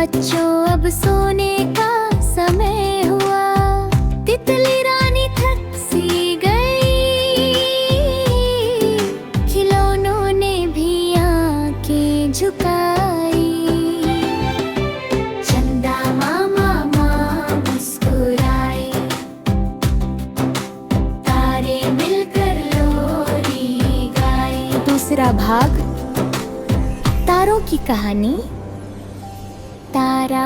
बच्चों अब सोने का समय हुआ। तितली रानी थक सी गई, खिलौनों ने भी आंखें झुकाई। चंदा मामा मुस्कुराए, तारे मिलकर लोरी गाए। दूसरा भाग, तारों की कहानी। तारा